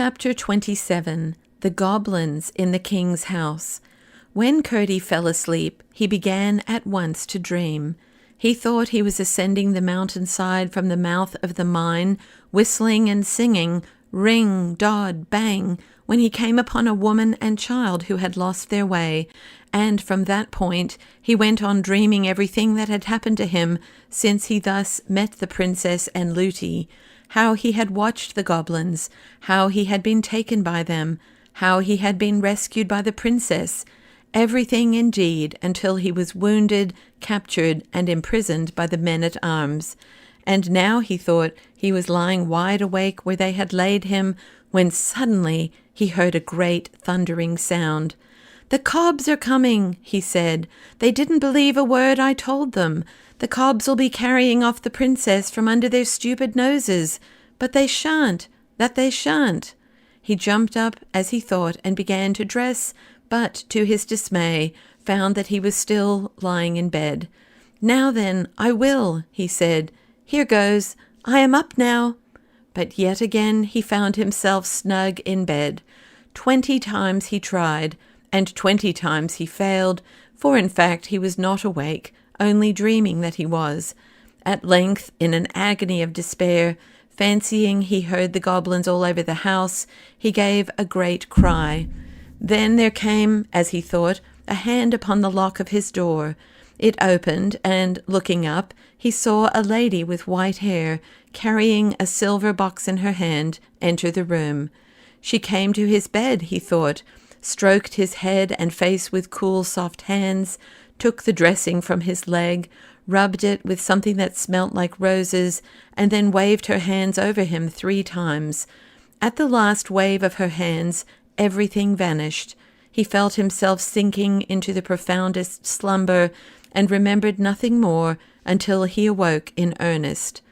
Chapter 27. The Goblins in the King's House. When Curdie fell asleep, he began at once to dream. He thought he was ascending the mountainside from the mouth of the mine, whistling and singing, ring, dod, bang, when he came upon a woman and child who had lost their way, and from that point he went on dreaming everything that had happened to him since he thus met the princess and Lootie, how he had watched the goblins, how he had been taken by them, how he had been rescued by the princess, everything indeed, until he was wounded, captured, and imprisoned by the men-at-arms. And now he thought he was lying wide awake where they had laid him, when suddenly he heard a great thundering sound. "The cobs are coming," he said. "They didn't believe a word I told them. The cobs will be carrying off the princess from under their stupid noses. But they shan't, that they shan't." He jumped up, as he thought, and began to dress, but, to his dismay, found that he was still lying in bed. "Now then, I will," he said. "Here goes. I am up now." But yet again he found himself snug in bed. 20 times he tried, and 20 times he failed, for in fact he was not awake, only dreaming that he was. At length, in an agony of despair, fancying he heard the goblins all over the house, he gave a great cry. Then there came, as he thought, a hand upon the lock of his door. It opened, and, looking up, he saw a lady with white hair, carrying a silver box in her hand, enter the room. She came to his bed, he thought, stroked his head and face with cool, soft hands, took the dressing from his leg, rubbed it with something that smelt like roses, and then waved her hands over him 3 times. At the last wave of her hands, everything vanished. He felt himself sinking into the profoundest slumber, and remembered nothing more until he awoke in earnest.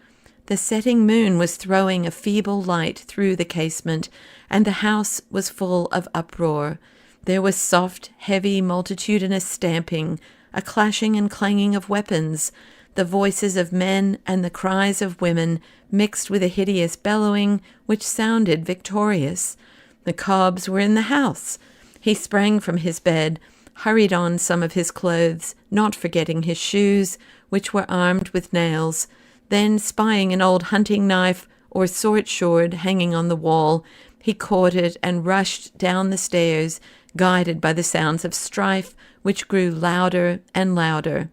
The setting moon was throwing a feeble light through the casement, and the house was full of uproar. There was soft, heavy, multitudinous stamping, a clashing and clanging of weapons, the voices of men and the cries of women mixed with a hideous bellowing which sounded victorious. The cobs were in the house. He sprang from his bed, hurried on some of his clothes, not forgetting his shoes, which were armed with nails. Then, spying an old hunting knife or sword hanging on the wall, he caught it and rushed down the stairs, guided by the sounds of strife, which grew louder and louder.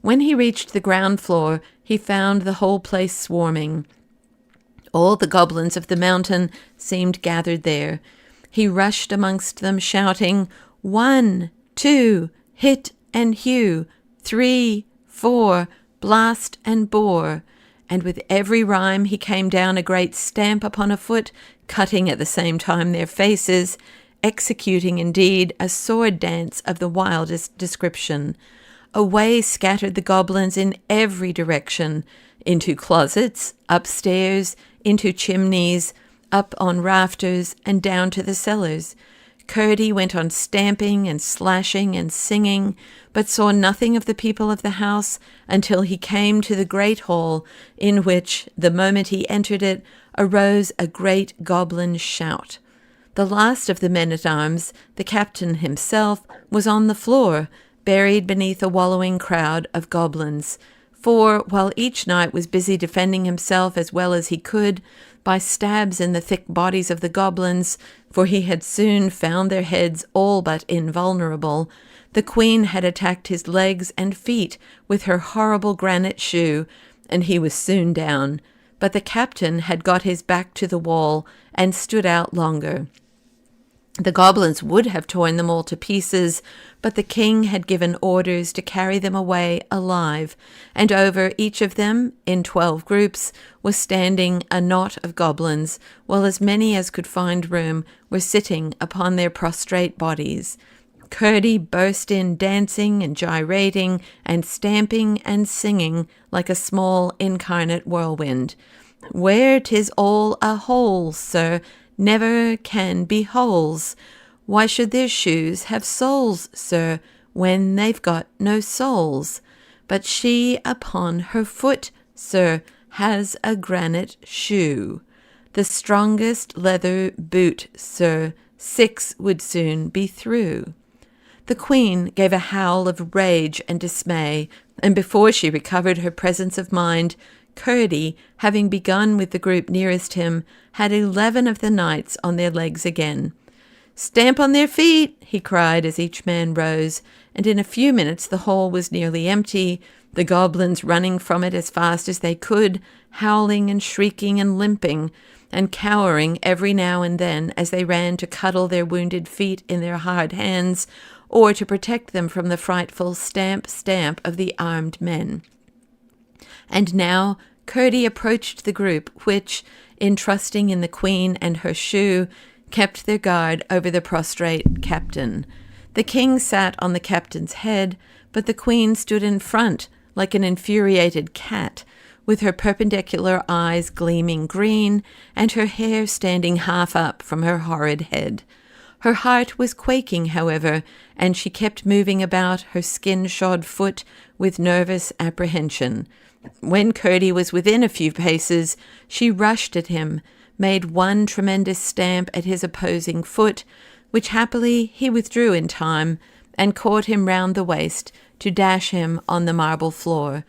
When he reached the ground floor, he found the whole place swarming. All the goblins of the mountain seemed gathered there. He rushed amongst them, shouting, 1, 2, hit and hew, 3, 4, blast and bore. And with every rhyme he came down a great stamp upon a foot, cutting at the same time their faces, executing indeed a sword dance of the wildest description. Away scattered the goblins in every direction, into closets, upstairs, into chimneys, up on rafters, and down to the cellars. Curdie went on stamping and slashing and singing, but saw nothing of the people of the house until he came to the great hall, in which, the moment he entered it, arose a great goblin shout. The last of the men-at-arms, the captain himself, was on the floor, buried beneath a wallowing crowd of goblins. For, while each knight was busy defending himself as well as he could, by stabs in the thick bodies of the goblins, for he had soon found their heads all but invulnerable, the queen had attacked his legs and feet with her horrible granite shoe, and he was soon down. But the captain had got his back to the wall and stood out longer. The goblins would have torn them all to pieces, but the king had given orders to carry them away alive, and over each of them, in 12 groups, was standing a knot of goblins, while as many as could find room were sitting upon their prostrate bodies. Curdie burst in dancing and gyrating and stamping and singing like a small incarnate whirlwind. "Where 'tis all a hole, sir, never can be holes. Why should their shoes have soles, sir, when they've got no soles? But she upon her foot, sir, has a granite shoe. The strongest leather boot, sir, 6 would soon be through." The Queen gave a howl of rage and dismay, and before she recovered her presence of mind, Curdie, having begun with the group nearest him, had 11 of the knights on their legs again. "Stamp on their feet!" he cried as each man rose, and in a few minutes the hall was nearly empty, the goblins running from it as fast as they could, howling and shrieking and limping, and cowering every now and then as they ran to cuddle their wounded feet in their hard hands, or to protect them from the frightful stamp of the armed men. And now Curdie approached the group which, entrusting in the Queen and her shoe, kept their guard over the prostrate captain. The king sat on the captain's head, but the Queen stood in front like an infuriated cat, with her perpendicular eyes gleaming green, and her hair standing half up from her horrid head. Her heart was quaking, however, and she kept moving about her skin-shod foot with nervous apprehension. When Curdie was within a few paces, she rushed at him, made one tremendous stamp at his opposing foot, which happily he withdrew in time, and caught him round the waist to dash him on the marble floor.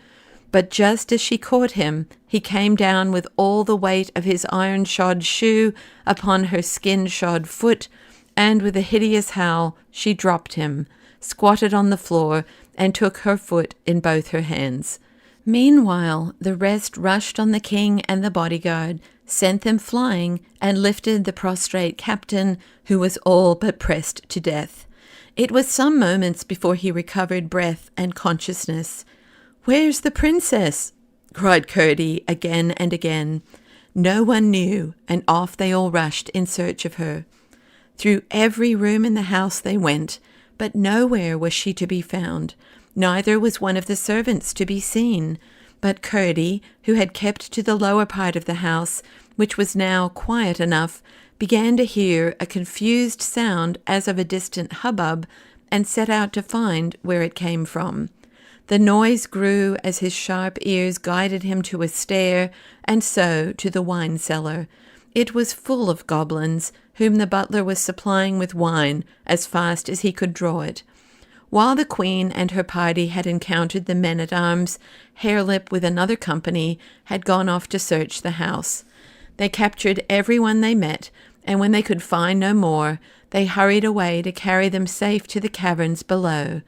But just as she caught him, he came down with all the weight of his iron-shod shoe upon her skin-shod foot, and with a hideous howl she dropped him, squatted on the floor, and took her foot in both her hands. Meanwhile, the rest rushed on the king and the bodyguard, sent them flying, and lifted the prostrate captain, who was all but pressed to death. It was some moments before he recovered breath and consciousness. "Where's the princess?" cried Curdie again and again. No one knew, and off they all rushed in search of her. Through every room in the house they went, but nowhere was she to be found. Neither was one of the servants to be seen. But Curdie, who had kept to the lower part of the house, which was now quiet enough, began to hear a confused sound as of a distant hubbub, and set out to find where it came from. The noise grew as his sharp ears guided him to a stair, and so to the wine cellar. It was full of goblins, whom the butler was supplying with wine as fast as he could draw it. While the Queen and her party had encountered the men-at-arms, Harelip with another company had gone off to search the house. They captured everyone they met, and when they could find no more, they hurried away to carry them safe to the caverns below.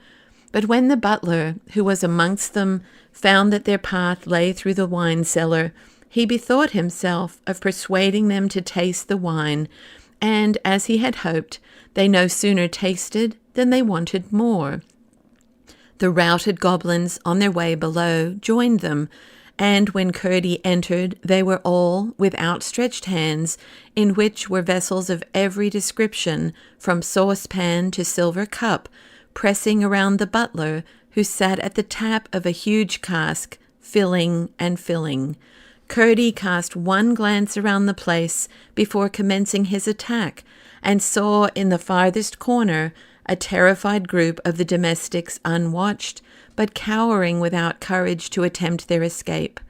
But when the butler, who was amongst them, found that their path lay through the wine cellar, he bethought himself of persuading them to taste the wine, and, as he had hoped, they no sooner tasted than they wanted more. The routed goblins on their way below joined them, and when Curdie entered, they were all, with outstretched hands, in which were vessels of every description, from saucepan to silver cup, pressing around the butler, who sat at the tap of a huge cask, filling and filling. Curdie cast one glance around the place before commencing his attack, and saw in the farthest corner a terrified group of the domestics unwatched, but cowering without courage to attempt their escape.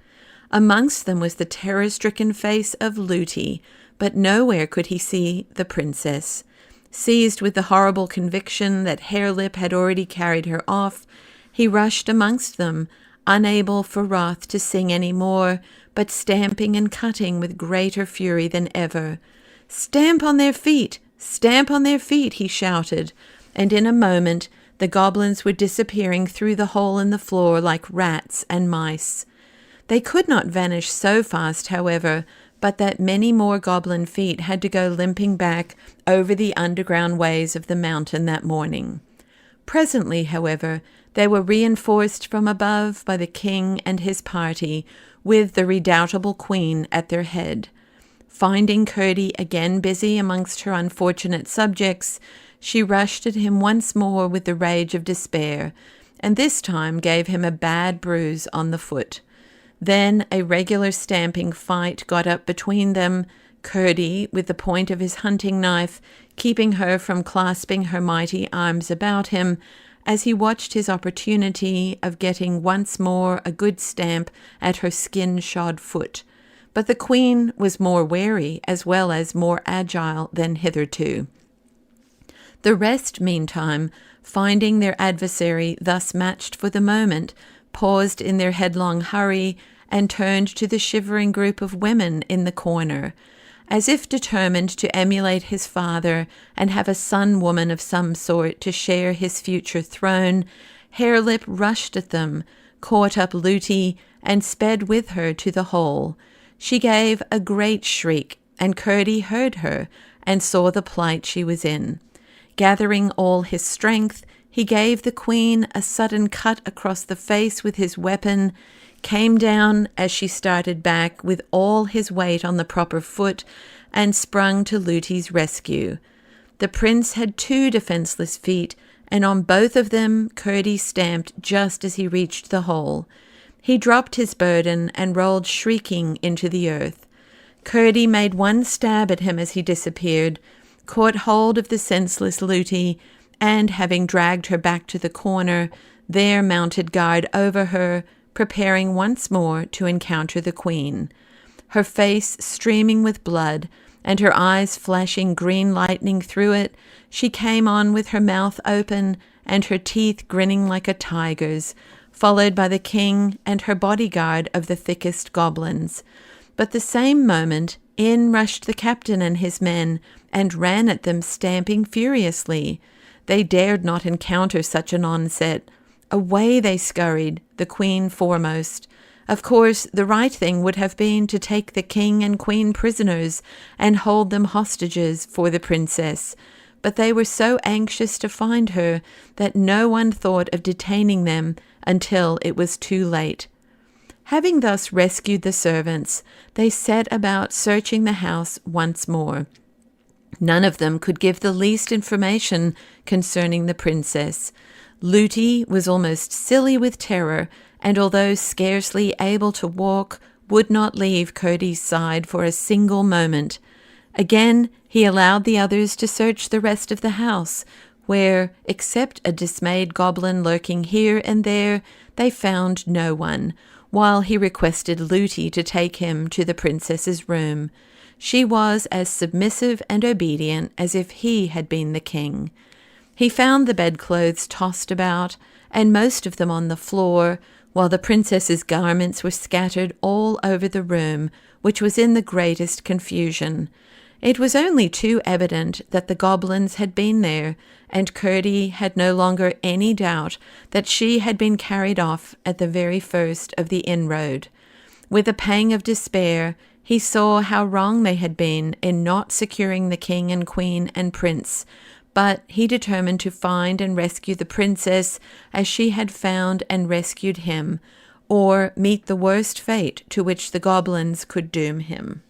Amongst them was the terror-stricken face of Looty, but nowhere could he see the princess. Seized with the horrible conviction that Harelip had already carried her off, he rushed amongst them, unable for wrath to sing any more, but stamping and cutting with greater fury than ever. "Stamp on their feet! Stamp on their feet!" he shouted, and in a moment the goblins were disappearing through the hole in the floor like rats and mice. They could not vanish so fast, however, but that many more goblin feet had to go limping back over the underground ways of the mountain that morning. Presently, however, they were reinforced from above by the king and his party, with the redoubtable Queen at their head. Finding Curdie again busy amongst her unfortunate subjects, she rushed at him once more with the rage of despair, and this time gave him a bad bruise on the foot. Then a regular stamping fight got up between them, Curdie, with the point of his hunting knife, keeping her from clasping her mighty arms about him, as he watched his opportunity of getting once more a good stamp at her skin-shod foot. but the queen was more wary as well as more agile than hitherto. The rest, meantime, finding their adversary thus matched for the moment, paused in their headlong hurry and turned to the shivering group of women in the corner. As if determined to emulate his father and have a son-woman of some sort to share his future throne, Harelip rushed at them, caught up Lootie, and sped with her to the hall. She gave a great shriek, and Curdie heard her and saw the plight she was in. Gathering all his strength, he gave the queen a sudden cut across the face with his weapon, came down as she started back with all his weight on the proper foot, and sprung to Lootie's rescue. The prince had 2 defenceless feet, and on both of them Curdie stamped just as he reached the hole. He dropped his burden and rolled shrieking into the earth. Curdie made one stab at him as he disappeared, caught hold of the senseless Lootie, and, having dragged her back to the corner, there mounted guard over her, preparing once more to encounter the queen. Her face streaming with blood, and her eyes flashing green lightning through it, she came on with her mouth open and her teeth grinning like a tiger's, followed by the king and her bodyguard of the thickest goblins. But the same moment in rushed the captain and his men, and ran at them stamping furiously. They dared not encounter such an onset. Away they scurried, the queen foremost. Of course, the right thing would have been to take the king and queen prisoners and hold them hostages for the princess, but they were so anxious to find her that no one thought of detaining them until it was too late. Having thus rescued the servants, they set about searching the house once more. None of them could give the least information concerning the princess. Lootie was almost silly with terror, and although scarcely able to walk, would not leave Curdie's side for a single moment. Again he allowed the others to search the rest of the house, where, except a dismayed goblin lurking here and there, they found no one, while he requested Lootie to take him to the princess's room. She was as submissive and obedient as if he had been the king. He found the bedclothes tossed about, and most of them on the floor, while the princess's garments were scattered all over the room, which was in the greatest confusion. It was only too evident that the goblins had been there, and Curdie had no longer any doubt that she had been carried off at the very first of the inroad. With a pang of despair, he saw how wrong they had been in not securing the king and queen and prince, but he determined to find and rescue the princess as she had found and rescued him, or meet the worst fate to which the goblins could doom him.